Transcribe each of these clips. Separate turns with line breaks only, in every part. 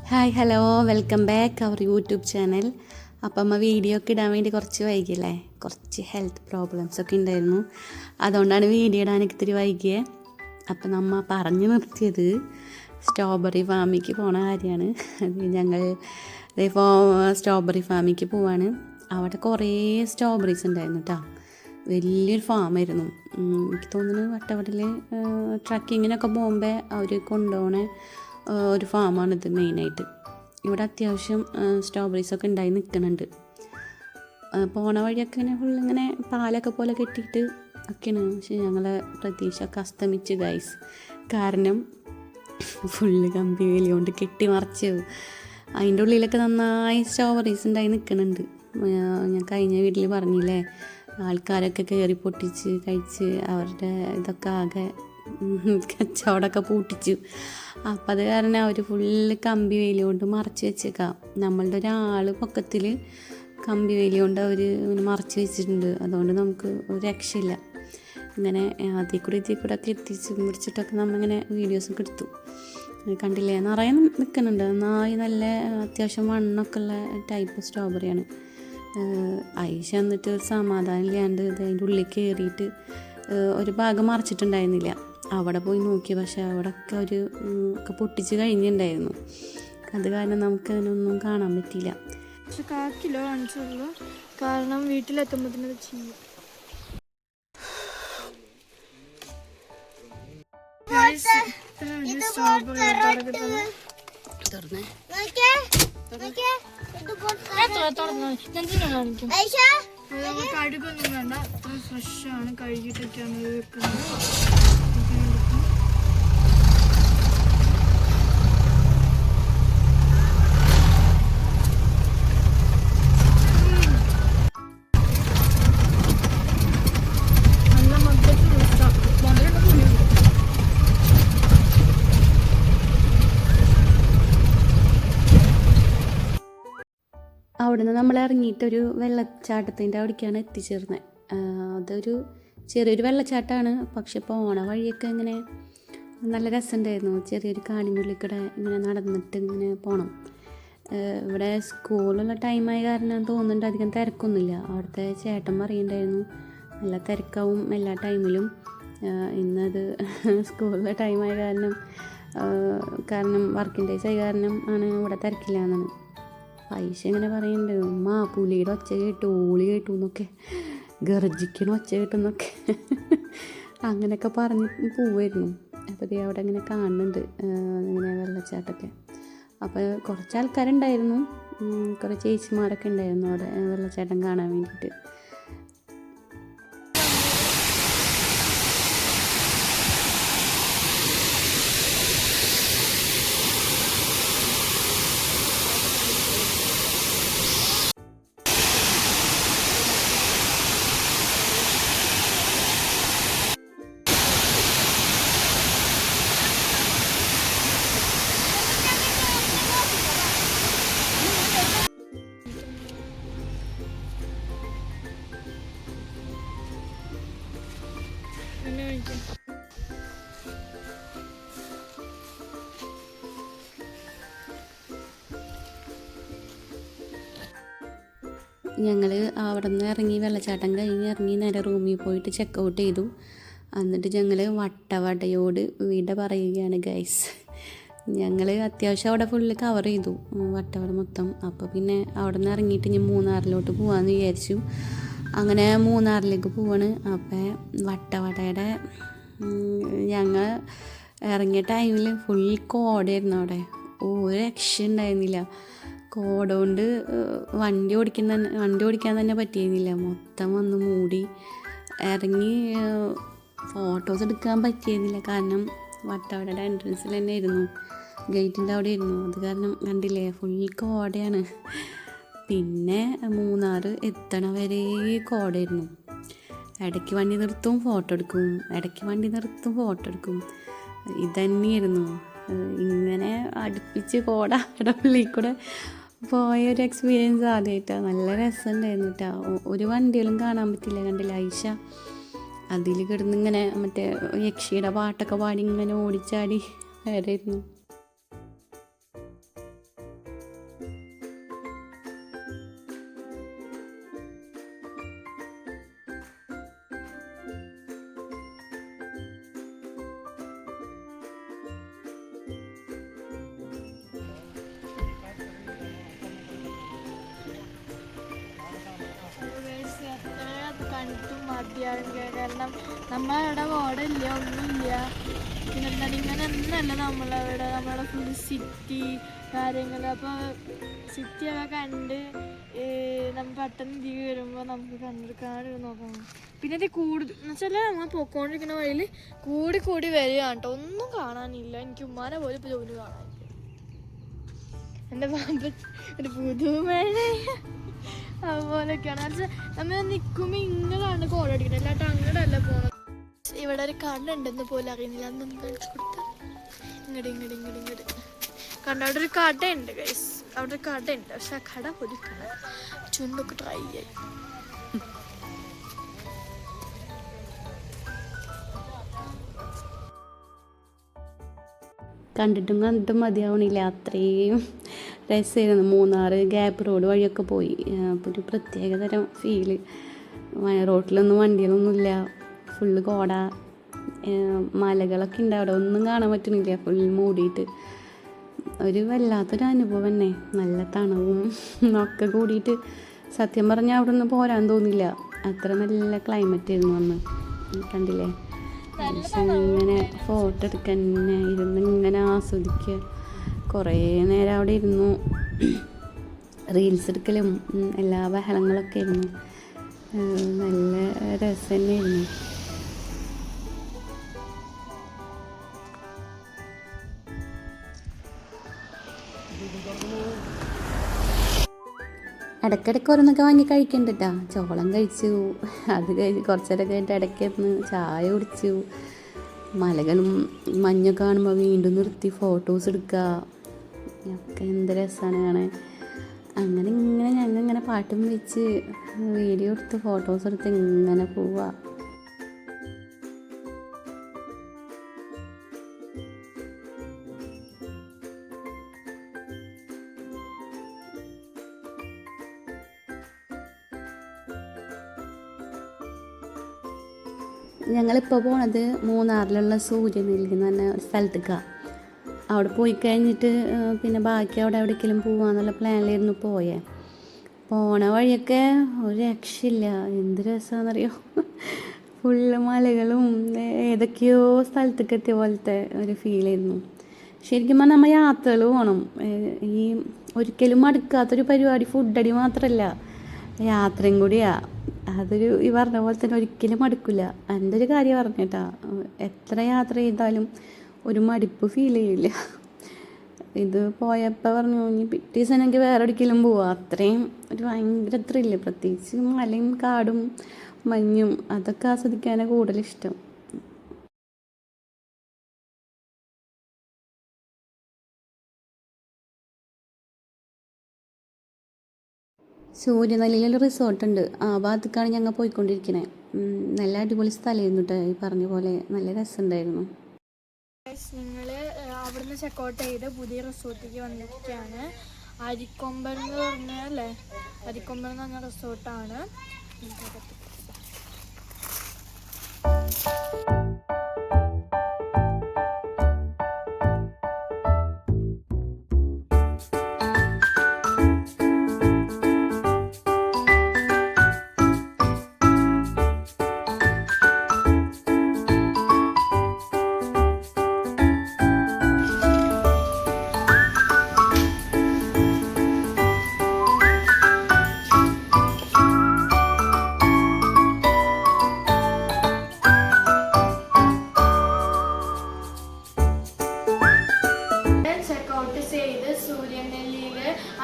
Hi hello welcome back our YouTube channel. അപ്പം അമ്മ video ഒക്കെ ഇടാൻ വേണ്ടി കുറച്ച് വൈകിയല്ലേ, കുറച്ച് ഹെൽത്ത് പ്രോബ്ലംസ് ഒക്കെ ഉണ്ടായിരുന്നു. അതുകൊണ്ടാണ് വീഡിയോ ഇടാനൊക്കെ ഇത്തിരി വൈകിയത്. അപ്പം നമ്മ പറഞ്ഞു നിർത്തിയത് സ്ട്രോബെറി ഫാമിലേക്ക് പോണ കാര്യമാണ്. ഞങ്ങൾ ഇപ്പോൾ സ്ട്രോബെറി ഫാമിലേക്ക് പോവാണ്. അവിടെ കുറേ സ്ട്രോബെറീസ് ഉണ്ടായിരുന്നു കേട്ടോ. വലിയൊരു ഫാമായിരുന്നു. എനിക്ക് തോന്നുന്നു വട്ടവടയിൽ ട്രക്കിങ്ങിനൊക്കെ പോകുമ്പോൾ അവർ കൊണ്ടുപോകണ ഒരു ഫാമാണിത് മെയിനായിട്ട്. ഇവിടെ അത്യാവശ്യം സ്ട്രോബെറീസൊക്കെ ഉണ്ടായി നിൽക്കുന്നുണ്ട്. പോണ വഴിയൊക്കെ ഇങ്ങനെ ഫുള്ളിങ്ങനെ പാലൊക്കെ പോലെ കെട്ടിയിട്ട് ഒക്കെയാണ്. പക്ഷേ ഞങ്ങളെ പ്രതീക്ഷ ഒക്കെ അസ്തമിച്ച് ഗൈസ്. കാരണം ഫുള്ള് കമ്പി വേലി കൊണ്ട് കെട്ടി മറിച്ചു. അതിൻ്റെ ഉള്ളിലൊക്കെ നന്നായി സ്ട്രോബെറീസ് ഉണ്ടായി നിൽക്കുന്നുണ്ട്. ഞാൻ കഴിഞ്ഞ വീട്ടിൽ പറഞ്ഞില്ലേ, ആൾക്കാരൊക്കെ കയറി പൊട്ടിച്ച് കഴിച്ച് അവരുടെ ഇതൊക്കെ ആകെ കച്ചവടമൊക്കെ പൂട്ടിച്ചു. അപ്പം അത് കാരണം അവർ ഫുള്ള് കമ്പി വേലി കൊണ്ട് മറച്ച് വെച്ചേക്കാം. നമ്മളുടെ ഒരാൾ പൊക്കത്തിൽ കമ്പി വേലി കൊണ്ട് അവർ മറച്ച് വെച്ചിട്ടുണ്ട്. അതുകൊണ്ട് നമുക്ക് ഒരു രക്ഷയില്ല. ഇങ്ങനെ അതിൽ കൂടെ ഒക്കെ എത്തിച്ച് മുറിച്ചിട്ടൊക്കെ നമ്മളിങ്ങനെ വീഡിയോസൊക്കെ എടുത്തു. കണ്ടില്ലേ, നിറയെ നിൽക്കുന്നുണ്ട്. നന്നായി നല്ല അത്യാവശ്യം വണ്ണൊക്കെ ഉള്ള ടൈപ്പ് സ്ട്രോബെറിയാണ്. ഐഷ എന്നിട്ട് സമാധാനം ഇല്ലാണ്ട് അതിൻ്റെ ഉള്ളിൽ കയറിയിട്ട് ഒരു ഭാഗം മറിച്ചിട്ടുണ്ടായിരുന്നില്ല. അവിടെ പോയി നോക്കി, പക്ഷെ അവിടെയൊക്കെ ഒരു ഒക്കെ പൊട്ടിച്ച് കഴിഞ്ഞിട്ടുണ്ടായിരുന്നു. അത് കാരണം നമുക്ക് അതിനൊന്നും കാണാൻ പറ്റിയില്ല.
പക്ഷെ 1/4 കിലോ കാണിച്ചുള്ളൂ, കാരണം വീട്ടിലെത്തുമ്പോഴത്തേനത് ചെയ്യും. കഴുകൊന്നും വേണ്ട, അത്ര ഫ്രഷാണ്. കഴുകിയിട്ടൊക്കെയാണ് വെക്കുന്നത്.
അവിടുന്ന് നമ്മൾ ഇറങ്ങിയിട്ടൊരു വെള്ളച്ചാട്ടത്തിൻ്റെ അവിടേക്കാണ് എത്തിച്ചേർന്നത്. അതൊരു ചെറിയൊരു വെള്ളച്ചാട്ടമാണ്. പക്ഷെ പോണ വഴിയൊക്കെ ഇങ്ങനെ നല്ല രസമുണ്ടായിരുന്നു. ചെറിയൊരു കാടിനുള്ളിൽ കൂടെ ഇങ്ങനെ നടന്നിട്ട് ഇങ്ങനെ പോകണം. ഇവിടെ സ്കൂളുള്ള ടൈമായ കാരണം തോന്നുന്നുണ്ട് അധികം തിരക്കൊന്നുമില്ല. അവിടുത്തെ ചേട്ടൻ പറയുന്നുണ്ടായിരുന്നു നല്ല തിരക്കാവും എല്ലാ ടൈമിലും. ഇന്നത് സ്കൂളിലെ ടൈമായ കാരണം വർക്കിംഗ് ഡേയ്സ് ആയ കാരണം ആണ് ഇവിടെ തിരക്കില്ല എന്നാണ്. പൈസ ഇങ്ങനെ പറയുന്നുണ്ട്, ഉമ്മ പുലിയുടെ ഒച്ച കേട്ടു, ഓളി കേട്ടു എന്നൊക്കെ, ഗർജിക്കണ ഒച്ച കേട്ടെന്നൊക്കെ അങ്ങനെയൊക്കെ പറഞ്ഞ് പോവായിരുന്നു. അപ്പോൾ അവിടെ ഇങ്ങനെ കാണുന്നുണ്ട് ഇങ്ങനെ വെള്ളച്ചാട്ടമൊക്കെ. അപ്പോൾ കുറച്ച് ആൾക്കാരുണ്ടായിരുന്നു, കുറേ ചേച്ചിമാരൊക്കെ ഉണ്ടായിരുന്നു അവിടെ വെള്ളച്ചാട്ടം കാണാൻ വേണ്ടിയിട്ട്. ഞങ്ങൾ അവിടെ നിന്ന് ഇറങ്ങി വെള്ളച്ചാട്ടം കഴിഞ്ഞ് ഇറങ്ങി നേരെ റൂമിൽ പോയിട്ട് ചെക്ക് ഔട്ട് ചെയ്തു. എന്നിട്ട് ഞങ്ങൾ വട്ടവടയോട് വിട പറയുകയാണ് ഗൈസ്. ഞങ്ങൾ അത്യാവശ്യം അവിടെ ഫുള്ള് കവർ ചെയ്തു, വട്ടവട മൊത്തം. അപ്പോൾ പിന്നെ അവിടെ നിന്ന് ഇറങ്ങിയിട്ട് ഞാൻ മൂന്നാറിലോട്ട് പോകാമെന്ന് വിചാരിച്ചു. അങ്ങനെ മൂന്നാറിലേക്ക് പോവാണ്. അപ്പോൾ വട്ടവടയുടെ ഞങ്ങൾ ഇറങ്ങിയ ടൈമിൽ ഫുൾ കോടയായിരുന്നു അവിടെ. ഒരു രക്ഷ ഉണ്ടായിരുന്നില്ല. കോട കൊണ്ട് വണ്ടി ഓടിക്കാൻ തന്നെ പറ്റിയിരുന്നില്ല. മൊത്തം വന്ന് മൂടി. ഇറങ്ങി ഫോട്ടോസ് എടുക്കാൻ പറ്റിയിരുന്നില്ല. കാരണം വട്ടവടയുടെ എൻട്രൻസിൽ തന്നെ ആയിരുന്നു, ഗേറ്റിൻ്റെ അവിടെ ആയിരുന്നു. അത് കാരണം കണ്ടില്ലേ, ഫുൾ കോടയാണ്. പിന്നെ മൂന്നാർ എത്തണ വരെ കോടയായിരുന്നു. ഇടയ്ക്ക് വണ്ടി നിർത്തും ഫോട്ടോ എടുക്കും, ഇടയ്ക്ക് വണ്ടി നിർത്തും ഫോട്ടോ എടുക്കും. ഇതന്നെയായിരുന്നു. ഇങ്ങനെ അടുപ്പിച്ച് കോടയുടെ ഉള്ളിൽ കൂടെ പോയൊരു എക്സ്പീരിയൻസ് ആദ്യമായിട്ടാണ്. നല്ല രസമുണ്ടായിരുന്നു കേട്ടോ. ഒരു വണ്ടികളും കാണാൻ പറ്റില്ല. കണ്ടില്ല, ഐഷ അതിൽ കിടന്നിങ്ങനെ മറ്റേ യക്ഷിയുടെ പാട്ടൊക്കെ പാടി ഇങ്ങനെ ഓടിച്ചാടി വരായിരുന്നു.
ഹാപ്പിയാവില്ല. കാരണം നമ്മളവിടെ ഓടില്ല, ഒന്നുമില്ല. പിന്നെ എന്താണ് ഇങ്ങനെ ഒന്നല്ല നമ്മളവിടെ ഫുൾ സിറ്റി കാര്യങ്ങൾ. അപ്പോൾ സിറ്റിയൊക്കെ കണ്ട് നമ്മൾ പെട്ടെന്ന് ഇതിൽ വരുമ്പോൾ നമുക്ക് കണ്ടെടുക്കാനൊരു നോക്കാം. പിന്നെ ഇത് കൂടുതൽ എന്ന് വെച്ചാൽ നമ്മൾ പൊക്കോണ്ടിരിക്കുന്ന വഴിയിൽ കൂടി വരികയാണ് കേട്ടോ. ഒന്നും കാണാനില്ല. എനിക്ക് ഉമ്മാനെ പോലും ഇപ്പോൾ ജോലി കാണാനില്ല. എൻ്റെ പാമ്പ് ഒരു പുതുമേന അതുപോലെയൊക്കെയാണ്. എന്നുവെച്ചാൽ നമ്മൾ നിൽക്കുമ്പോൾ ഇങ്ങനെയാണ് കോൾ അടിക്കുന്നത്, അല്ലാണ്ട് അങ്ങോട്ടല്ല പോകണം. ഇവിടെ ഒരു കട ഉണ്ടെന്ന് പോലും അറിയുന്നില്ല. അതൊന്നും കാണിച്ചു കൊടുത്താൽ ഇങ്ങോട്ട് കണ്ട അവിടെ ഒരു കടയുണ്ട് ഗൈസ്. അവിടെ ഒരു കടയുണ്ട്, പക്ഷെ ആ കട പോലും കാണാൻ ചുണ്ടൊക്കെ ട്രൈ ആയി.
കണ്ടിട്ടും മതിയാവണില്ല, അത്രയും രസമായിരുന്നു. മൂന്നാർ ഗ്യാപ്പ് റോഡ് വഴിയൊക്കെ പോയി. അപ്പോൾ ഒരു പ്രത്യേകതരം ഫീല്. റോട്ടിലൊന്നും വണ്ടികളൊന്നുമില്ല, ഫുള്ള് കോട, മലകളൊക്കെ ഉണ്ട് അവിടെ, ഒന്നും കാണാൻ പറ്റുന്നില്ല, ഫുൾ മൂടിയിട്ട്. ഒരു വല്ലാത്തൊരു അനുഭവം തന്നെ. നല്ല തണവും ഒക്കെ കൂടിയിട്ട് സത്യം പറഞ്ഞാൽ അവിടെ നിന്ന് പോരാൻ തോന്നില്ല, അത്ര നല്ല ക്ലൈമറ്റ് ആയിരുന്നു അന്ന്. കണ്ടില്ലേ, ഇങ്ങനെ ഫോട്ടോ എടുക്കാൻ ഇരുന്ന് ഇങ്ങനെ ആസ്വദിക്കുക. കുറേ നേരം അവിടെ ഇരുന്നു, റീൽസ് എടുക്കലും എല്ലാ ബഹളങ്ങളൊക്കെ ആയിരുന്നു. നല്ല രസം തന്നെയായിരുന്നു. ഇടയ്ക്കിടയ്ക്ക് ഓരോന്നൊക്കെ വാങ്ങി കഴിക്കണ്ടിട്ടാ. ചോളം കഴിച്ചു, അത് കഴിഞ്ഞ് കുറച്ചേരം കഴിഞ്ഞിട്ട് ഇടയ്ക്കിരുന്ന് ചായ കുടിച്ചു. മലകളും മഞ്ഞൊക്കെ കാണുമ്പോൾ വീണ്ടും നിർത്തി ഫോട്ടോസ് എടുക്കുക, ഒക്കെ എന്ത് രസമാണ് കാണാൻ. അങ്ങനെ ഞങ്ങൾ ഇങ്ങനെ പാട്ടും വെച്ച് വീഡിയോ എടുത്ത് ഫോട്ടോസ് എടുത്ത് ഇങ്ങനെ പോവുക. ഞങ്ങളിപ്പോൾ പോണത് മൂന്നാറിലുള്ള സൂര്യനെല്ലി എന്ന് പറഞ്ഞ ഒരു സ്ഥലത്തേക്കാണ്. അവിടെ പോയി കഴിഞ്ഞിട്ട് പിന്നെ ബാക്കി അവിടെ എവിടേക്കെങ്കിലും പോവാന്നുള്ള പ്ലാനിലായിരുന്നു പോയേ. പോണ വഴിയൊക്കെ ഒരു രക്ഷയില്ല, എന്ത് രസമാണെന്നറിയോ. ഫുള്ള് മലകളും ഏതൊക്കെയോ സ്ഥലത്തേക്ക് എത്തിയ പോലത്തെ ഒരു ഫീലായിരുന്നു. ശരിക്കും പറഞ്ഞാൽ നമ്മൾ യാത്രകൾ പോകണം. ഈ ഒരിക്കലും മടുക്കാത്തൊരു പരിപാടി ഫുഡടി മാത്രമല്ല, യാത്രയും കൂടിയാണ്. അതൊരു ഈ പറഞ്ഞ പോലെ തന്നെ ഒരിക്കലും മടുക്കില്ല. എൻ്റെ ഒരു കാര്യം പറഞ്ഞേട്ടാ, എത്ര യാത്ര ചെയ്താലും ഒരു മടുപ്പ് ഫീൽ ചെയ്യില്ല. ഇത് പോയപ്പോൾ പറഞ്ഞു ഇനി പിറ്റേ ദിവസം എനിക്ക് വേറെ ഒരിക്കലും പോവാം. അത്രയും ഒരു ഭയങ്കര ത്രില്ല്, പ്രത്യേകിച്ച് മലയും കാടും മഞ്ഞും അതൊക്കെ ആസ്വദിക്കാനാണ് കൂടുതലിഷ്ടം. സൂര്യനെല്ലിയിലൊരു റിസോർട്ടുണ്ട്, ആ ഭാഗത്തേക്കാണ് ഞങ്ങൾ പോയിക്കൊണ്ടിരിക്കുന്നത്. നല്ല അടിപൊളി സ്ഥലമായിരുന്നു കേട്ടോ, ഈ പറഞ്ഞ പോലെ നല്ല രസമുണ്ടായിരുന്നു.
നിങ്ങൾ അവിടുന്ന് ചെക്കൗട്ട് ചെയ്ത് പുതിയ റിസോർട്ടിലേക്ക് വന്നിരിക്കുകയാണ്. അരിക്കൊമ്പൻ എന്ന് പറഞ്ഞാൽ അല്ലേ, അരിക്കൊമ്പൻ എന്ന് പറഞ്ഞ റിസോർട്ടാണ്.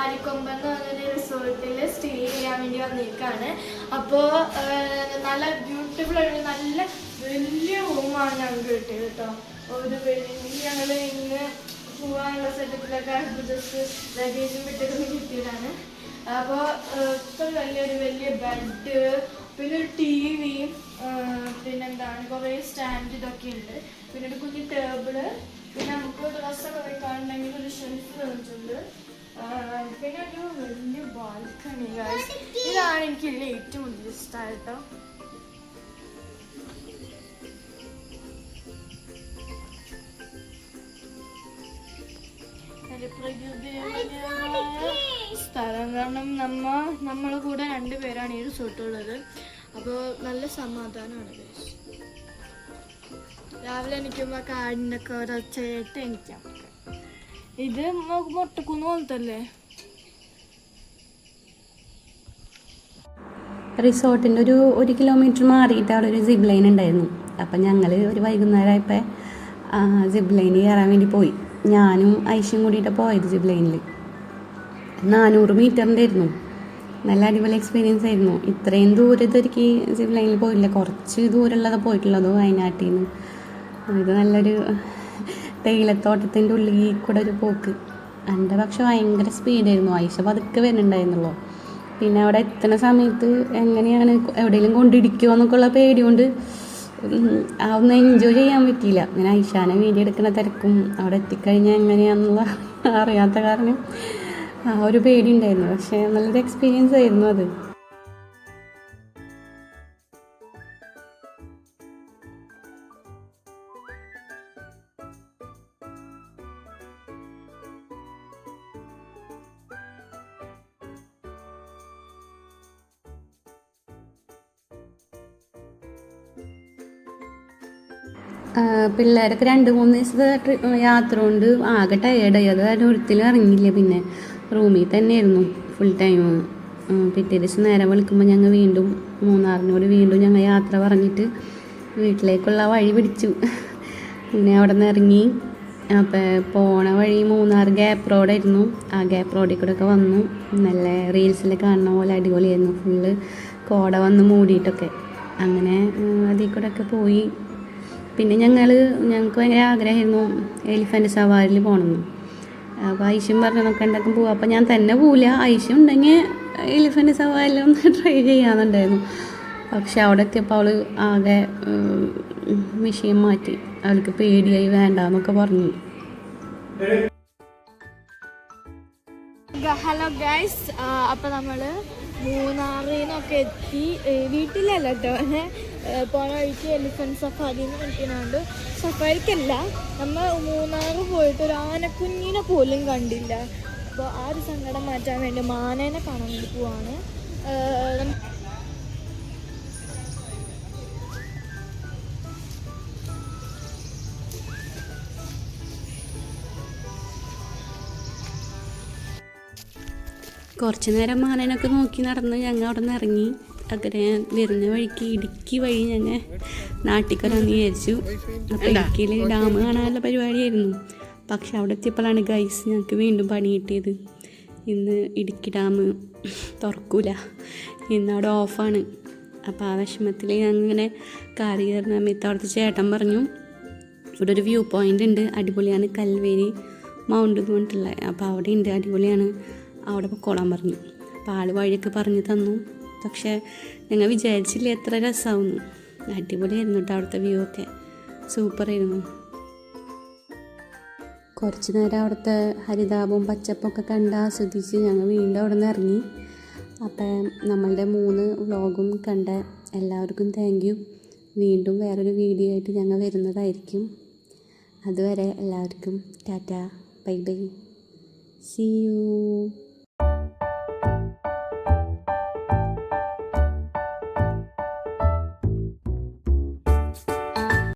അരിക്കൊമ്പൻ എന്ന് പറഞ്ഞൊരു റിസോർട്ടിൽ സ്റ്റേ ചെയ്യാൻ വേണ്ടി വന്നിരിക്കുകയാണ്. അപ്പോൾ നല്ല ബ്യൂട്ടിഫുൾ ആയിട്ട് നല്ല വലിയ റൂമാണ് ഞങ്ങൾക്ക് കിട്ടിയത് കേട്ടോ. ഒരു ഞങ്ങൾ ഇന്ന് പോകാനുള്ള സെറ്റപ്പിലൊക്കെ ജസ്റ്റ് ലഗേജും വിട്ടൊക്കെ കിട്ടിയതാണ്. അപ്പോൾ ഇത്ര വലിയ ബെഡ്, പിന്നെ ഒരു TV, പിന്നെന്താണ് കുറേ സ്റ്റാൻഡ് ഇതൊക്കെ ഉണ്ട്. പിന്നെ ഒരു കുഞ്ഞ് ടേബിള്, പിന്നെ നമുക്ക് ഡ്രസ്സൊക്കെ വെക്കാനുണ്ടെങ്കിൽ ഒരു ഷെൽഫ് വെച്ചിട്ടുണ്ട്. പിന്നെ ഒരു വലിയ ബാൽക്കണി. ഇതാണ് എനിക്ക് ഇതിൽ ഏറ്റവും കൂടുതൽ ഇഷ്ടമായിട്ടോ. പ്രകൃതിരമണീയമായ സ്ഥലം. കാരണം നമ്മളെ കൂടെ 2 പേരാണ് ഈ റിസോർട്ടുള്ളത്. അപ്പോൾ നല്ല സമാധാനമാണ് guys. രാവിലെ എണീക്കുമ്പോൾ കാടിനൊക്കെ ഒരൊച്ചയായിട്ട് എണീക്കാം. ഇത് മൊട്ടക്കുന്ന് പോലത്തല്ലേ?
റിസോർട്ടിൻ്റെ ഒരു കിലോമീറ്റർ മാറിയിട്ട് അവിടെ ഒരു സിബ് ലൈൻ ഉണ്ടായിരുന്നു. അപ്പം ഞങ്ങൾ ഒരു വൈകുന്നേരമായപ്പോൾ സിബ് ലൈനിൽ കയറാൻ വേണ്ടി പോയി. ഞാനും ഐഷയും കൂടിയിട്ടാണ് പോയത്. സിബ് ലൈനിൽ 400 മീറ്ററിൻ്റെ ആയിരുന്നു. നല്ല അടിപൊളി എക്സ്പീരിയൻസ് ആയിരുന്നു. ഇത്രയും ദൂരത്തേക്ക് സിബ് ലൈനിൽ പോയില്ല, കുറച്ച് ദൂരമുള്ളതാണ് പോയിട്ടുള്ളത് വയനാട്ടിൽ നിന്ന്. ഇത് നല്ലൊരു തേയിലത്തോട്ടത്തിൻ്റെ ഉള്ളിൽ കൂടെ ഒരു പോക്ക്. എൻ്റെ പക്ഷെ ഭയങ്കര സ്പീഡായിരുന്നു. ഐഷ പതുക്കെ വരുന്നുണ്ടായിരുന്നുള്ളൂ. പിന്നെ അവിടെ എത്തുന്ന സമയത്ത് എങ്ങനെയാണ് എവിടെയെങ്കിലും കൊണ്ടിടിക്കുമോ എന്നൊക്കെയുള്ള പേടി കൊണ്ട് അതൊന്നും എൻജോയ് ചെയ്യാൻ പറ്റിയില്ല. ഞാൻ ഐഷാനെ വീഡിയോ എടുക്കുന്ന തിരക്കും അവിടെ എത്തിക്കഴിഞ്ഞാൽ എങ്ങനെയാണെന്നുള്ള അറിയാത്ത കാരണം ഒരു പേടി ഉണ്ടായിരുന്നു. പക്ഷേ നല്ലൊരു എക്സ്പീരിയൻസ് ആയിരുന്നു അത്. പിള്ളേരൊക്കെ 2-3 ദിവസത്തെ യാത്ര കൊണ്ട് ആകെ ടയേർഡായി. അത് കാരണം ഒരിക്കലും ഇറങ്ങിയില്ല. പിന്നെ റൂമിൽ തന്നെയായിരുന്നു ഫുൾ ടൈം. പിറ്റേ ദിവസം നേരം വിളിക്കുമ്പോൾ ഞങ്ങൾ വീണ്ടും മൂന്നാറിനോട് ഞങ്ങൾ യാത്ര പറഞ്ഞിട്ട് വീട്ടിലേക്കുള്ള വഴി പിടിച്ചു. പിന്നെ അവിടെ നിന്ന് ഇറങ്ങി. അപ്പോൾ പോണ വഴി മൂന്നാർ ഗ്യാപ്പ് റോഡായിരുന്നു. ആ ഗ്യാപ്പ് റോഡിൽ കൂടെ ഒക്കെ വന്നു. നല്ല റീൽസിൽ കാണുന്ന പോലെ അടിപൊളിയായിരുന്നു. ഫുള്ള് കോട വന്ന് മൂടിയിട്ടൊക്കെ. അങ്ങനെ അതിൽ കൂടെ ഒക്കെ പോയി. പിന്നെ ഞങ്ങൾക്ക് ഭയങ്കര ആഗ്രഹമായിരുന്നു എലിഫൻ്റ് സവാരിയിൽ പോകണമെന്ന്. അപ്പോൾ ഐശ്യം പറഞ്ഞു നമുക്ക് ഉണ്ടാക്കും പോവാം. അപ്പോൾ ഞാൻ തന്നെ പോവില്ല, ഐശ്യം ഉണ്ടെങ്കിൽ എലിഫൻ്റ് സവാരിലൊന്ന് ട്രൈ ചെയ്യാമെന്നുണ്ടായിരുന്നു. പക്ഷെ അവിടെ എത്തിയപ്പോൾ അവൾ ആകെ വിഷയം മാറ്റി. അവൾക്ക് പേടിയായി, വേണ്ടാന്നൊക്കെ പറഞ്ഞു.
ഹലോ ഗൈസ്, അപ്പോൾ നമ്മൾ മൂന്നാറിൽ നിന്നൊക്കെ എത്തി. വീട്ടിലല്ല കേട്ടോ, പോണ വഴിക്ക് എലിഫൻറ്റ് സഫാരിന്ന് വിളിക്കുന്നുണ്ട്. സഫാരിക്കല്ല, നമ്മൾ മൂന്നാർ പോയിട്ട് ഒരു ആനക്കുഞ്ഞിനെ പോലും കണ്ടില്ല. അപ്പോൾ ആ ഒരു സങ്കടം മാറ്റാൻ വേണ്ടി മാനേനെ കാണാൻ വേണ്ടി പോവാണ്.
കുറച്ച് നേരം മാനേനൊക്കെ നോക്കി നടന്ന് ഞങ്ങൾ അവിടെ നിന്ന് ഇറങ്ങി. അങ്ങനെ വരുന്ന വഴിക്ക് ഇടുക്കി വഴി ഞങ്ങൾ നാട്ടിൽ വരാമെന്ന് വിചാരിച്ചു. അപ്പോൾ ഇടുക്കിയിൽ ഡാം കാണാനുള്ള പരിപാടിയായിരുന്നു. പക്ഷെ അവിടെ എത്തിയപ്പോഴാണ് ഗൈസ് ഞങ്ങൾക്ക് വീണ്ടും പണി കിട്ടിയത്. ഇന്ന് ഇടുക്കി ഡാം തുറക്കൂല, ഇന്ന് അവിടെ ഓഫാണ്. അപ്പോൾ ആ വിഷമത്തിൽ ഞങ്ങളിങ്ങനെ കാറി കയറുന്ന സമയത്ത് അവിടുത്തെ ചേട്ടൻ പറഞ്ഞു ഇവിടെ ഒരു വ്യൂ പോയിൻ്റ് ഉണ്ട്, അടിപൊളിയാണ്, കൽവേരി മൗണ്ട് എന്ന് പറഞ്ഞിട്ടുള്ളത്. അപ്പോൾ അവിടെ ഉണ്ട്, അടിപൊളിയാണ്, അവിടെ പൊക്കോളാൻ പറഞ്ഞു. അപ്പോൾ ആൾ വഴിയൊക്കെ പറഞ്ഞു തന്നു. പക്ഷേ ഞങ്ങൾ വിചാരിച്ചില്ല എത്ര രസമാവുന്നു. അടിപൊളിയായിരുന്നു കേട്ടോ അവിടുത്തെ വ്യൂ ഒക്കെ, സൂപ്പറായിരുന്നു. കുറച്ച് നേരം അവിടുത്തെ ഹരിതാപവും പച്ചപ്പൊക്കെ കണ്ട് ആസ്വദിച്ച് ഞങ്ങൾ വീണ്ടും അവിടെ നിന്ന് ഇറങ്ങി. അപ്പം നമ്മളുടെ 3 വ്ളോഗും കണ്ട എല്ലാവർക്കും താങ്ക് യു. വീണ്ടും വേറൊരു വീഡിയോ ആയിട്ട് ഞങ്ങൾ വരുന്നതായിരിക്കും. അതുവരെ എല്ലാവർക്കും tata, bye bye, see U.